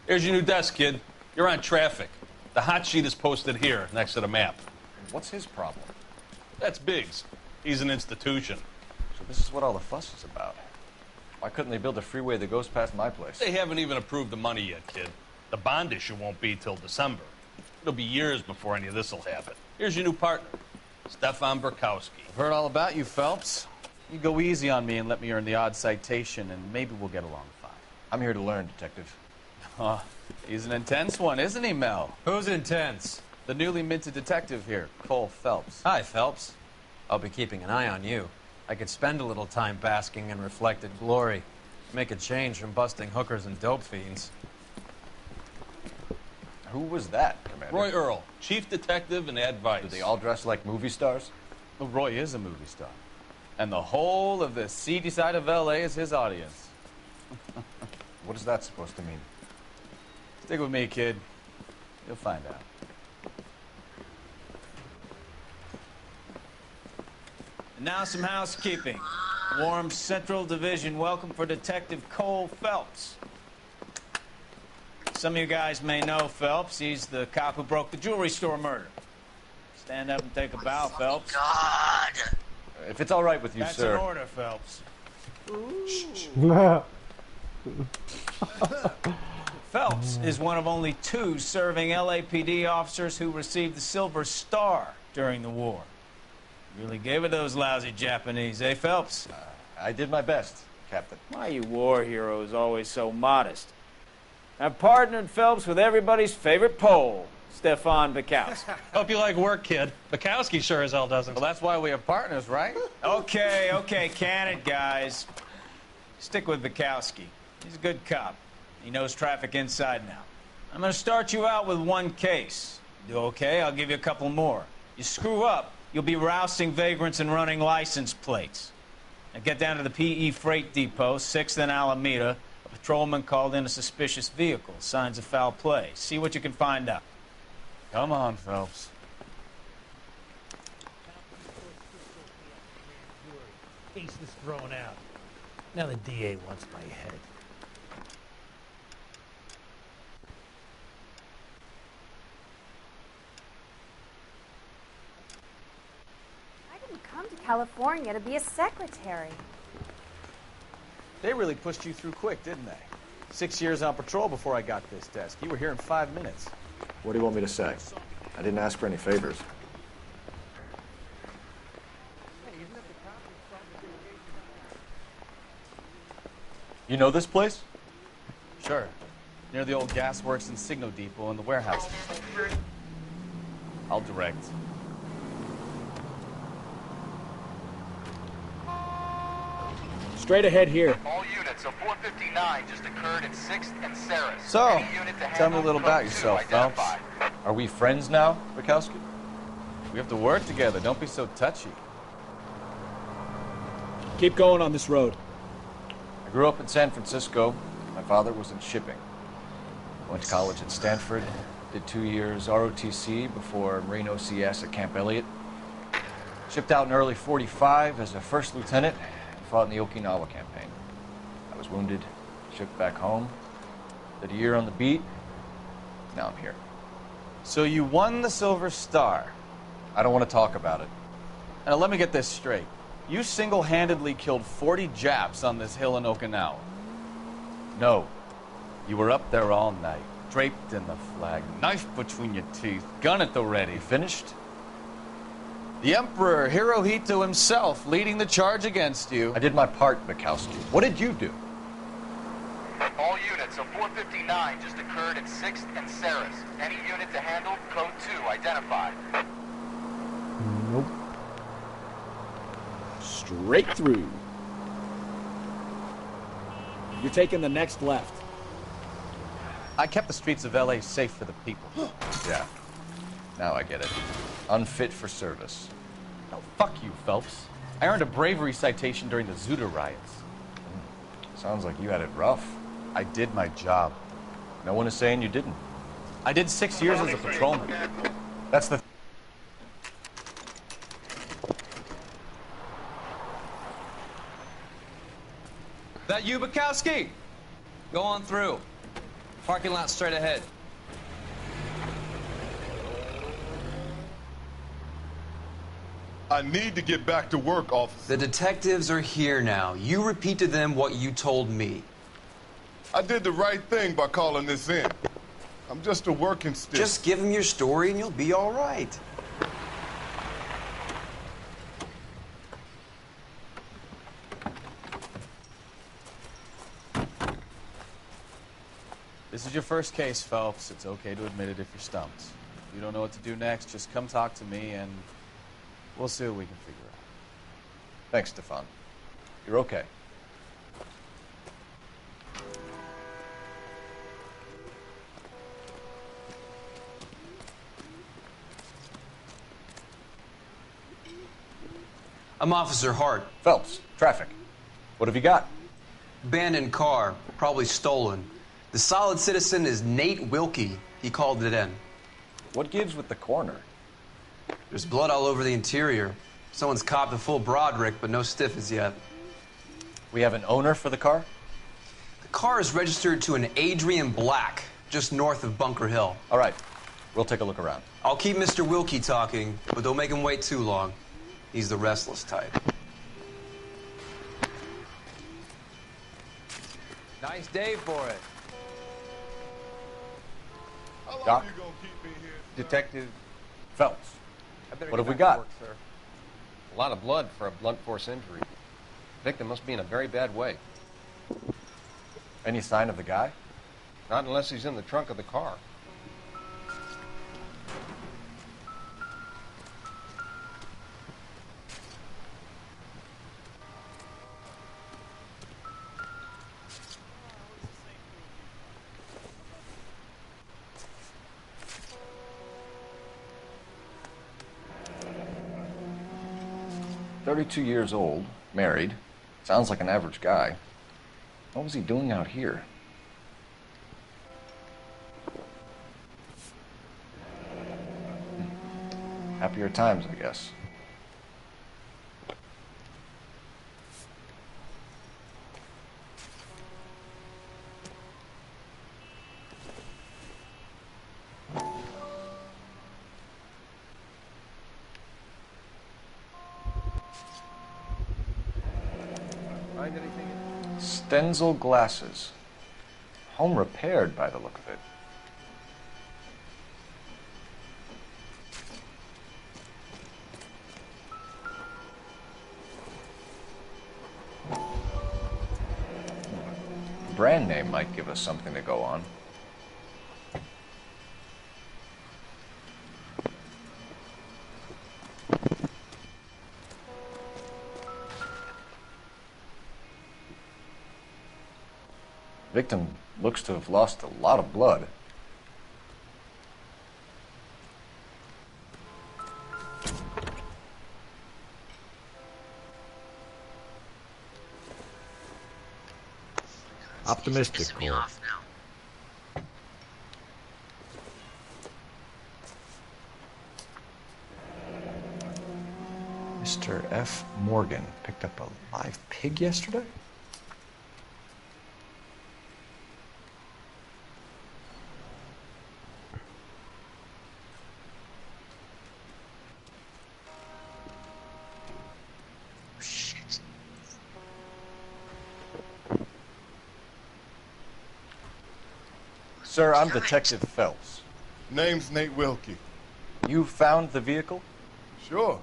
Here's your new desk, kid. You're on traffic. The hot sheet is posted here, next to the map. What's his problem? That's Biggs. He's an institution. So this is what all the fuss is about. Why couldn't they build a freeway that goes past my place? They haven't even approved the money yet, kid. The bond issue won't be till December. It'll be years before any of this will happen. Here's your new partner, Stefan Burkowski. I've heard all about you, Phelps. You go easy on me and let me earn the odd citation, and maybe we'll get along fine. I'm here to learn, Detective. Oh, he's an intense one, isn't he, Mel? Who's intense? The newly minted detective here, Cole Phelps. Hi, Phelps. I'll be keeping an eye on you. I could spend a little time basking in reflected glory. Make a change from busting hookers and dope fiends. Who was that, Commander? Roy Earl, chief detective and advice. Do they all dress like movie stars? Well, Roy is a movie star. And the whole of the seedy side of L.A. is his audience. What is that supposed to mean? Stick with me, kid. You'll find out. And now some housekeeping. Warm Central Division welcome for Detective Cole Phelps. Some of you guys may know Phelps. He's the cop who broke the jewelry store murder. Stand up and take a bow, Phelps. God! If it's all right with you, That's sir. an order, Phelps. Phelps is one of only 2 serving LAPD officers who received the Silver Star during the war. Really gave it those lousy Japanese, eh, Phelps? I did my best, Captain. Why are you war heroes always so modest? I've partnered Phelps with everybody's favorite Pole, Stefan Burkowski. Hope you like work, kid. Bukowski sure as hell doesn't. Well, that's why we have partners, right? Okay, can it, guys. Stick with Burkowski. He's a good cop. He knows traffic inside and out. I'm going to start you out with 1 case. Do okay? I'll give you a couple more. You screw up, you'll be rousting vagrants and running license plates. Now get down to the PE Freight Depot, 6th and Alameda. A patrolman called in a suspicious vehicle. Signs of foul play. See what you can find out. Come on, Phelps. Case is thrown out. Now the DA wants my head. I didn't come to California to be a secretary. They really pushed you through quick, didn't they? 6 years on patrol before I got this desk. You were here in 5 minutes. What do you want me to say? I didn't ask for any favors. You know this place? Sure. Near the old gas works and Signo Depot and the warehouse. I'll direct. Straight ahead here. All units, a 459 just occurred at 6th and Saris. So, Any unit to tell me a handle little code about 2 yourself, Phelps. identified. Are we friends now, Burkowski? We have to work together. Don't be so touchy. Keep going on this road. I grew up in San Francisco. My father was in shipping. Went to college at Stanford. Did 2 years ROTC before Marine OCS at Camp Elliott. Shipped out in early '45 as a first lieutenant and fought in the Okinawa campaign. I was wounded, shipped back home. Did a year on the beat. Now I'm here. So you won the Silver Star. I don't want to talk about it. Now let me get this straight. You single-handedly killed 40 Japs on this hill in Okinawa. No. You were up there all night, draped in the flag, knife between your teeth, gun at the ready. Finished? The Emperor Hirohito himself leading the charge against you. I did my part, Bukowski. What did you do? All units, a 459 just occurred at 6th and Saris. Any unit to handle code 2 identified. Nope. Straight through. You're taking the next left. I kept the streets of L.A. safe for the people. Yeah. Now I get it. Unfit for service. No, fuck you, Phelps. I earned a bravery citation during the Zuda riots. Sounds like you had it rough. I did my job. No one is saying you didn't. I did 6 years as a patrolman. That's the... That you, Bukowski? Go on through. Parking lot straight ahead. I need to get back to work, officer. The detectives are here now. You repeat to them what you told me. I did the right thing by calling this in. I'm just a working stick. Just give them your story and you'll be all right. This is your first case, Phelps. It's okay to admit it if you're stumped. If you don't know what to do next, just come talk to me and we'll see what we can figure out. Thanks, Stefan. You're okay. I'm Officer Hart. Phelps, traffic. What have you got? Abandoned car, probably stolen. The solid citizen is Nate Wilkie. He called it in. What gives with the corner? There's blood all over the interior. Someone's copped a full Broderick, but no stiff as yet. We have an owner for the car? The car is registered to an Adrian Black, just north of Bunker Hill. All right. We'll take a look around. I'll keep Mr. Wilkie talking, but don't make him wait too long. He's the restless type. Nice day for it. How long Doc? you gonna keep me here? Detective, Phelps, what what have we got? A lot of blood for a blunt force injury. Victim must be in a very bad way. Any sign of the guy? Not unless he's in the trunk of the car. "32 years old, married. Sounds like an average guy. What was he doing out here?" Happier times, I guess. Find anything? Stenzel glasses. Home repaired by the look of it. Brand name might give us something to go on. Victim looks to have lost a lot of blood. Optimistic, Cole. Mr. F. Morgan picked up a live pig yesterday? Sir, I'm Detective Phelps. Name's Nate Wilkie. You found the vehicle? Sure.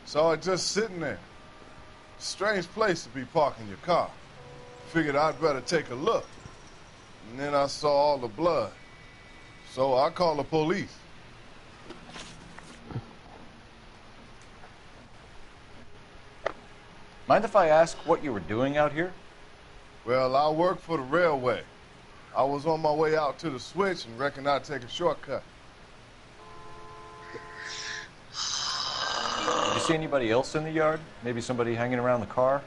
Saw it just sitting there. Strange place to be parking your car. Figured I'd better take a look. And then I saw all the blood. So I called the police. Mind if I ask what you were doing out here? Well, I work for the railway. I was on my way out to the switch and reckoned I'd take a shortcut. Did you see anybody else in the yard? Maybe somebody hanging around the car?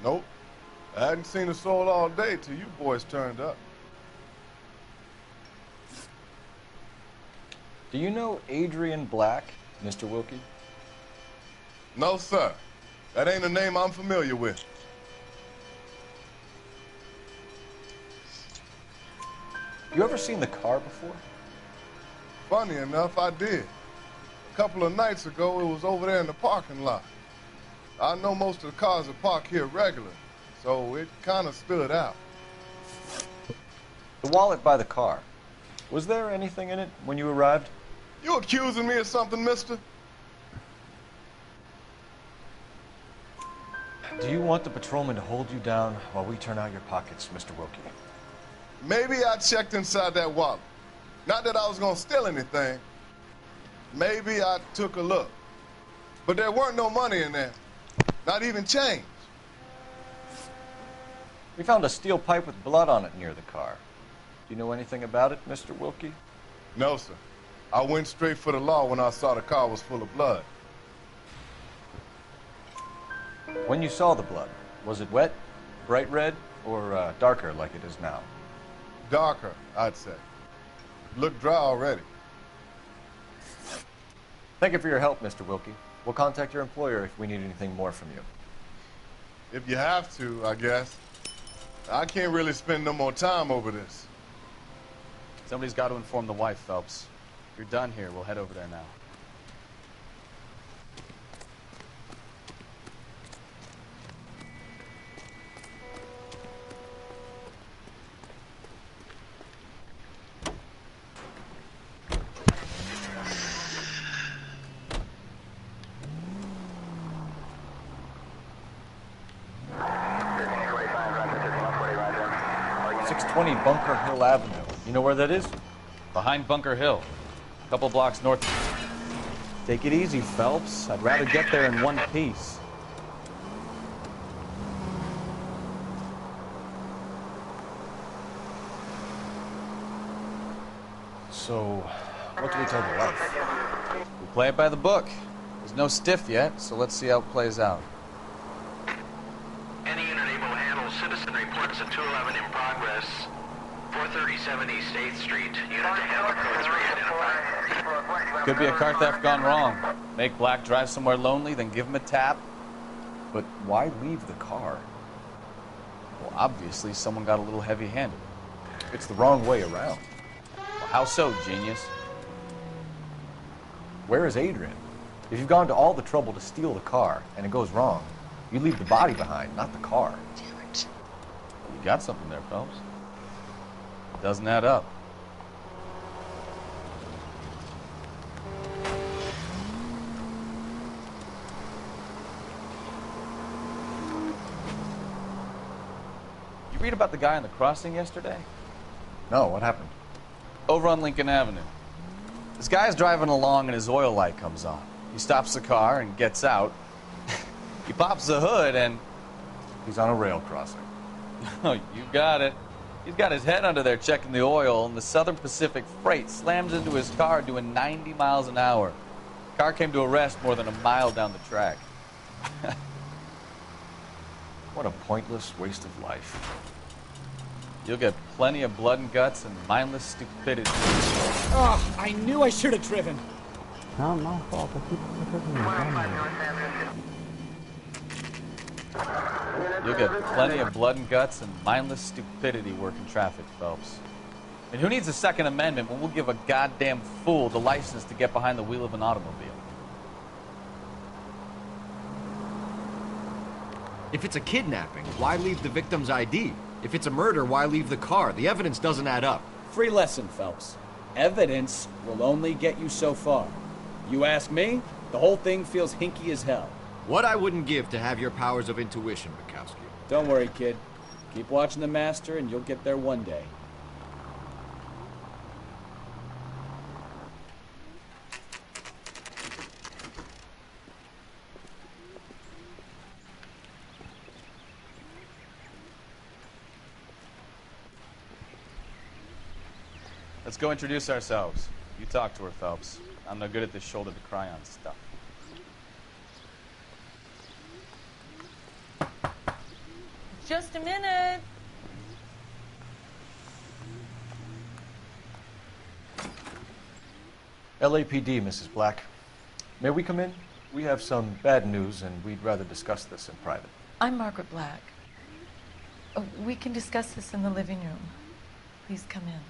Nope. I hadn't seen a soul all day till you boys turned up. Do you know Adrian Black, Mr. Wilkie? No, sir. That ain't a name I'm familiar with. You ever seen the car before? Funny enough, I did. A couple of nights ago, it was over there in the parking lot. I know most of the cars are parked here regularly, so it kind of stood out. The wallet by the car. Was there anything in it when you arrived? You accusing me of something, mister? Do you want the patrolman to hold you down while we turn out your pockets, Mr. Wilkie? Maybe I checked inside that wallet. Not that I was gonna steal anything. Maybe I took a look. But there weren't no money in there. Not even change. We found a steel pipe with blood on it near the car. Do you know anything about it, Mr. Wilkie? No, sir. I went straight for the law when I saw the car was full of blood. When you saw the blood, was it wet, bright red, or darker like it is now? Darker, I'd say. Looked dry already. Thank you for your help, Mr. Wilkie. We'll contact your employer if we need anything more from you. If you have to, I guess. I can't really spend no more time over this. Somebody's got to inform the wife, Phelps. If you're done here, we'll head over there now. Bunker Hill Avenue. You know where that is? Behind Bunker Hill. A couple blocks north. Take it easy, Phelps. I'd rather get there in one piece. So, what do we tell the wife? We play it by the book. There's no stiff yet, so let's see how it plays out. Any unit able to handle citizen reports at 211 in progress. 437 East 8th Street. Unit to handle code 3 identified. Could be a car theft gone wrong. Make Black drive somewhere lonely, then give him a tap. But why leave the car? Well, obviously, someone got a little heavy-handed. It's the wrong way around. Well, how so, genius? Where is Adrian? If you've gone to all the trouble to steal the car, and it goes wrong, you leave the body behind, not the car. Damn it. You got something there, Phelps. Doesn't add up. You read about the guy on the crossing yesterday? No, what happened? Over on Lincoln Avenue. This guy's driving along and his oil light comes on. He stops the car and gets out. He pops the hood and... He's on a rail crossing. Oh, you got it. He's got his head under there checking the oil, and the Southern Pacific Freight slams into his car doing 90 miles an hour. The car came to a rest more than a mile down the track. What a pointless waste of life. You'll get plenty of blood and guts and mindless stupidity. Oh, I knew I should have driven. Not my fault. I keep You'll get plenty of blood and guts and mindless stupidity working traffic, Phelps. And who needs a Second Amendment when we'll give a goddamn fool the license to get behind the wheel of an automobile? If it's a kidnapping, why leave the victim's ID? If it's a murder, why leave the car? The evidence doesn't add up. Free lesson, Phelps. Evidence will only get you so far. You ask me, the whole thing feels hinky as hell. What I wouldn't give to have your powers of intuition, Bukowski. Don't worry, kid. Keep watching the master and you'll get there one day. Let's go introduce ourselves. You talk to her, Phelps. I'm no good at this shoulder to cry on stuff. Just a minute. LAPD, Mrs. Black. May we come in? We have some bad news, and we'd rather discuss this in private. I'm Margaret Black. We can discuss this in the living room. Please come in.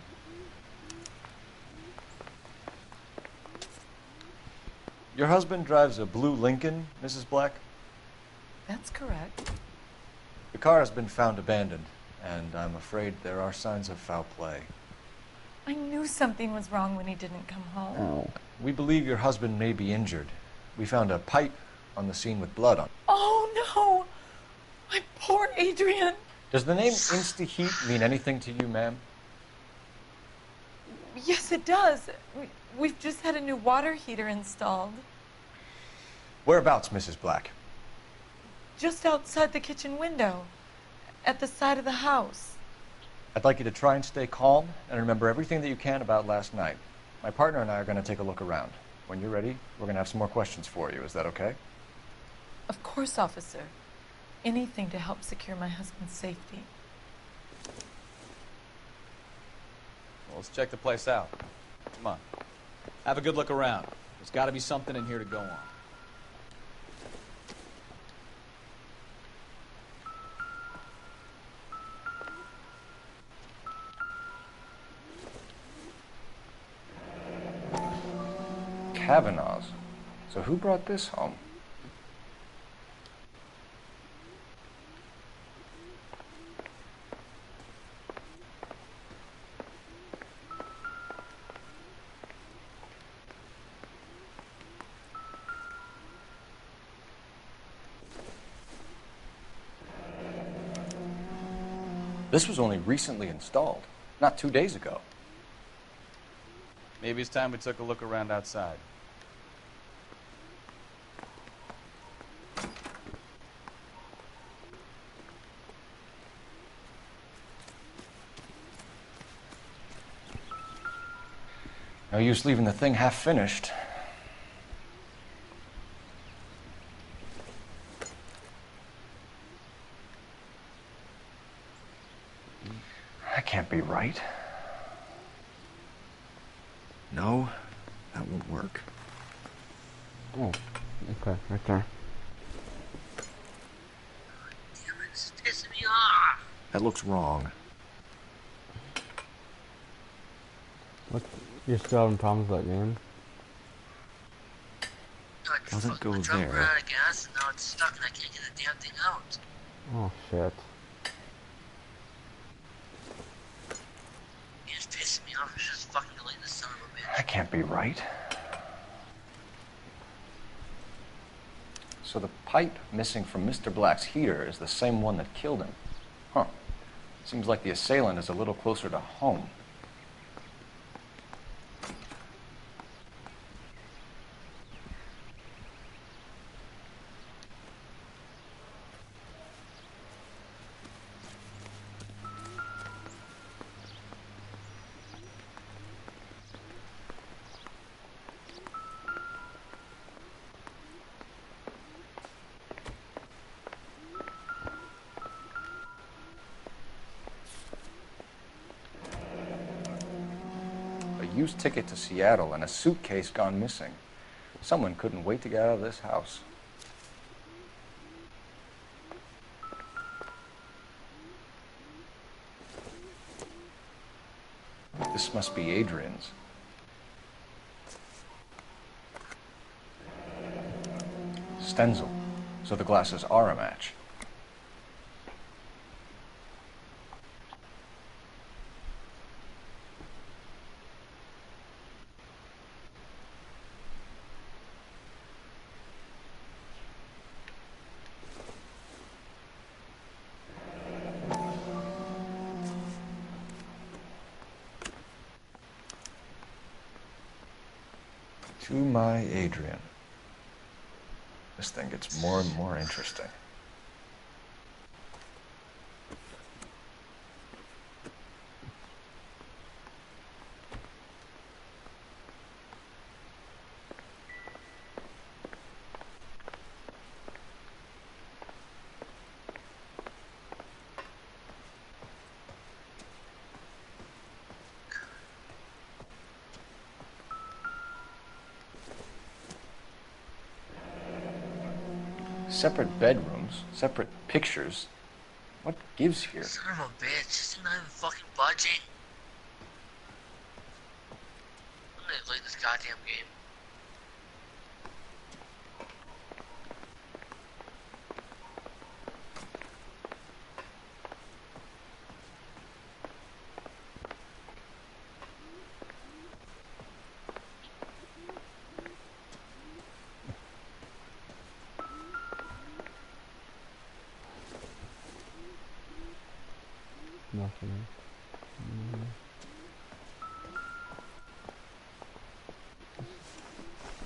Your husband drives a blue Lincoln, Mrs. Black? That's correct. The car has been found abandoned, and I'm afraid there are signs of foul play. I knew something was wrong when he didn't come home. Oh. We believe your husband may be injured. We found a pipe on the scene with blood on it. Oh, no! My poor Adrian. Does the name Insta-Heat mean anything to you, ma'am? Yes, it does. We've just had a new water heater installed. Whereabouts, Mrs. Black? Just outside the kitchen window, at the side of the house. I'd like you to try and stay calm and remember everything that you can about last night. My partner and I are going to take a look around. When you're ready, we're going to have some more questions for you. Is that okay? Of course, officer. Anything to help secure my husband's safety. Well, let's check the place out. Come on. Have a good look around. There's got to be something in here to go on. Kavanaugh's. So who brought this home? This was only recently installed, not 2 days ago. Maybe it's time we took a look around outside. No use leaving the thing half finished. That can't be right. No, that won't work. Oh, okay, right there. Damn it, it's pissing me off. That looks wrong. What? You're still having problems with that game? Doesn't go My truck ran there. out of gas and now it's stuck and I can't get the damn thing out. Oh, shit. It's pissing me off. It's just fucking deleting the son of a bitch. That can't be right. So the pipe missing from Mr. Black's heater is the same one that killed him. Huh. Seems like the assailant is a little closer to home. Used ticket to Seattle and a suitcase gone missing. Someone couldn't wait to get out of this house. This must be Adrian's. Stenzel. So the glasses are a match. To my Adrian. This thing gets more and more interesting. Separate bedrooms, separate pictures. What gives here? Son of a bitch. This thing not even fucking budging. I'm gonna play this goddamn game.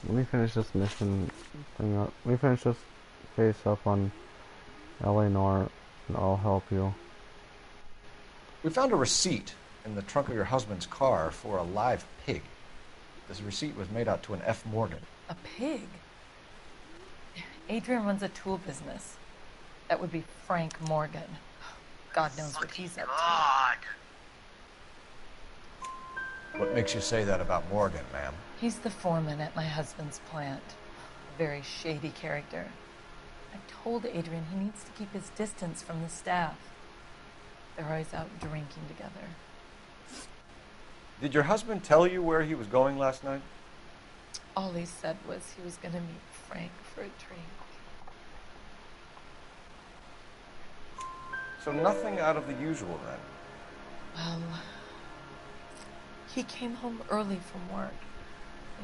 Let me finish this mission thing up. Let me finish this case up on LA Noire, and I'll help you. We found a receipt in the trunk of your husband's car for a live pig. This receipt was made out to an F. Morgan. A pig? Adrian runs a tool business. That would be Frank Morgan. God knows what he's up to. What makes you say that about Morgan, ma'am? He's the foreman at my husband's plant. A very shady character. I told Adrian he needs to keep his distance from the staff. They're always out drinking together. Did your husband tell you where he was going last night? All he said was he was going to meet Frank for a drink. So nothing out of the usual then? Well, he came home early from work.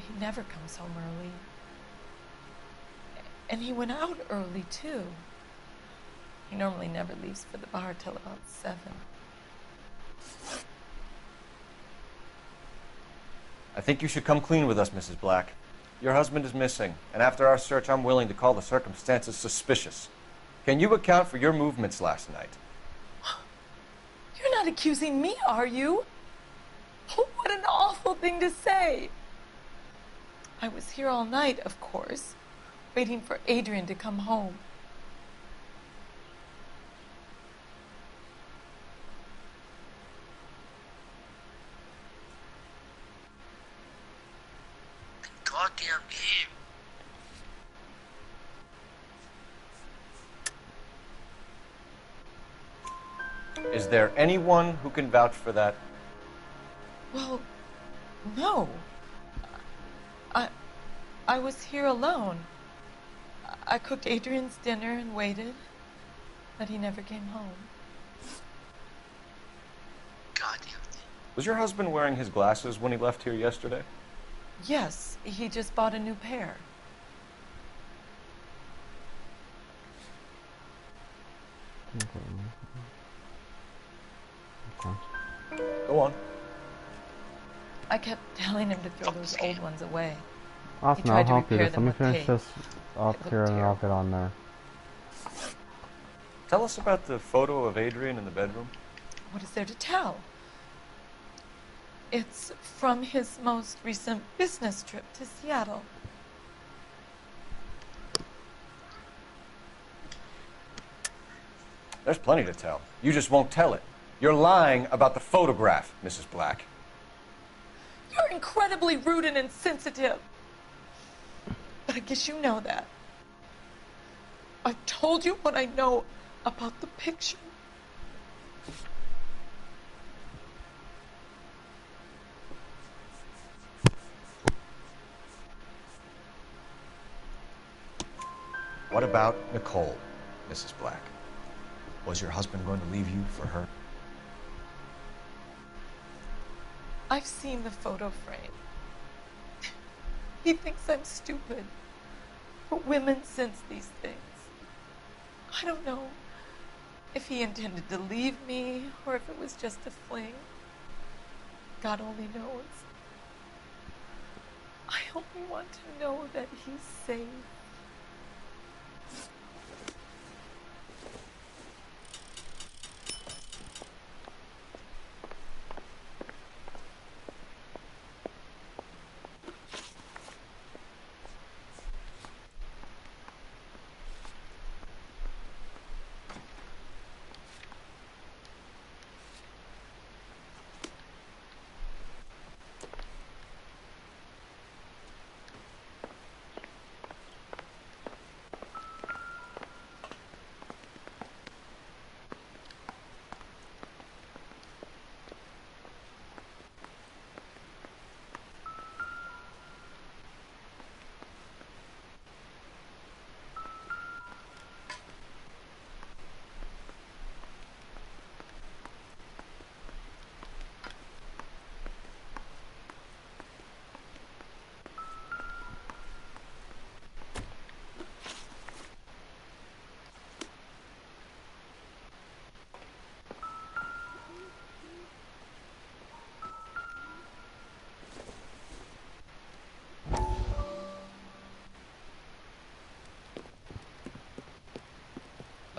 He never comes home early. And he went out early, too. He normally never leaves for the bar till about 7. I think you should come clean with us, Mrs. Black. Your husband is missing, and after our search, I'm willing to call the circumstances suspicious. Can you account for your movements last night? You're not accusing me, are you? Oh, what an awful thing to say. I was here all night, of course, waiting for Adrian to come home. Goddamn game. Is there anyone who can vouch for that? Well, no. I was here alone. I cooked Adrian's dinner and waited, but he never came home. Goddamn thing. Was your husband wearing his glasses when he left here yesterday? Yes, he just bought a new pair. Go on. I kept telling him to throw those old ones away. Awesome, I'll help you. Let me finish this up here and then I'll get on there. Tell us about the photo of Adrian in the bedroom. What is there to tell? It's from his most recent business trip to Seattle. There's plenty to tell. You just won't tell it. You're lying about the photograph, Mrs. Black. You're incredibly rude and insensitive. But I guess you know that. I've told you what I know about the picture. What about Nicole, Mrs. Black? Was your husband going to leave you for her? I've seen the photo frame. He thinks I'm stupid. But women sense these things. I don't know if he intended to leave me or if it was just a fling. God only knows. I only want to know that he's safe.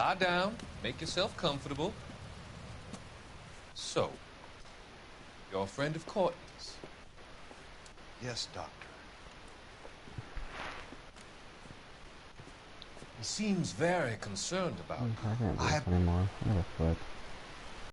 lie down, make yourself comfortable. So, you're a friend of Courtney's? Yes, Doctor. He seems very concerned about I you. can't do this anymore. I gotta quit.